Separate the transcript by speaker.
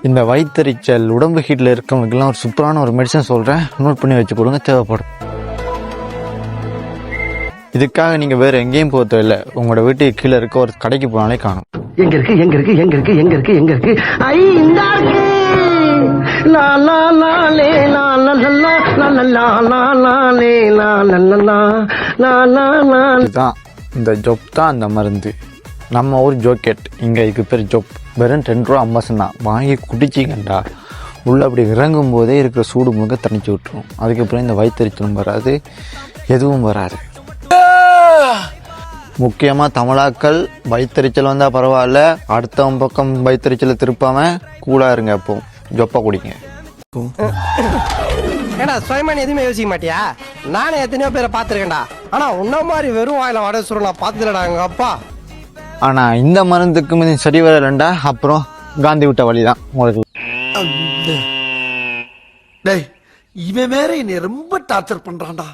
Speaker 1: இந்த வயிற்றெரிச்சல் உடம்பு ஹீட்டில் இருக்கவங்களுக்குலாம் ஒரு சூப்பரான ஒரு மெடிசன் சொல்கிறேன், நோட் பண்ணி வச்சு கொடுங்க, தேவைப்படும். இதுக்காக நீங்கள் வேறு எங்கேயும் போக தேவையில்லை, உங்களோட வீட்டுக்கு கீழே இருக்க ஒரு கடைக்கு போனாலே காணும்.
Speaker 2: எங்க இருக்கு எங்க இருக்கு எங்க இருக்கு எங்க இருக்கு எங்க இருக்கு ஐ இந்த இருக்கு லா லா லா லே லா லா லா லா லா லா லா லா லே லா லா லா லா லா லா.
Speaker 1: இதுதான் இந்த ஜொப் தான் அந்த மருந்து. நம்ம ஊர் ஜோக்கெட், இங்கே இதுக்கு பேர் ஜொப். வெறும் 2 ரூபா 50 தான். வாங்கி குடிச்சிங்கண்டா உள்ளே அப்படி இறங்கும் போதே இருக்கிற சூடு முழுக்க தணிச்சு விட்டுரும். அதுக்கப்புறம் இந்த வயிற்றெரிச்சலும் வராது, எதுவும் வராது. முக்கியமாக தமிழாக்கள் வயிற்றெரிச்சல் வந்தால் பரவாயில்ல, அடுத்தவன் பக்கம் வயிற்றெரிச்சலை திருப்பாமல் கூலாக இருங்க. அப்போ ஜொப்பா குடிங்க.
Speaker 3: ஏடா சுயமான எதுவுமே யோசிக்க மாட்டியா? நானே எத்தனையோ பேரை பார்த்துருக்கேன்டா, ஆனால் உன்ன மாதிரி வெறும் வாயில வடை சுருள் நான் பார்த்ததுலடா எங்கள் அப்பா.
Speaker 1: ஆனால் இந்த மருந்துக்கு சரி வரலண்டா, அப்புறம் காந்தி விட்ட வழி தான் உங்களுக்கு.
Speaker 4: இவன் வேற என்னை ரொம்ப டார்ச்சர் பண்றான்டா.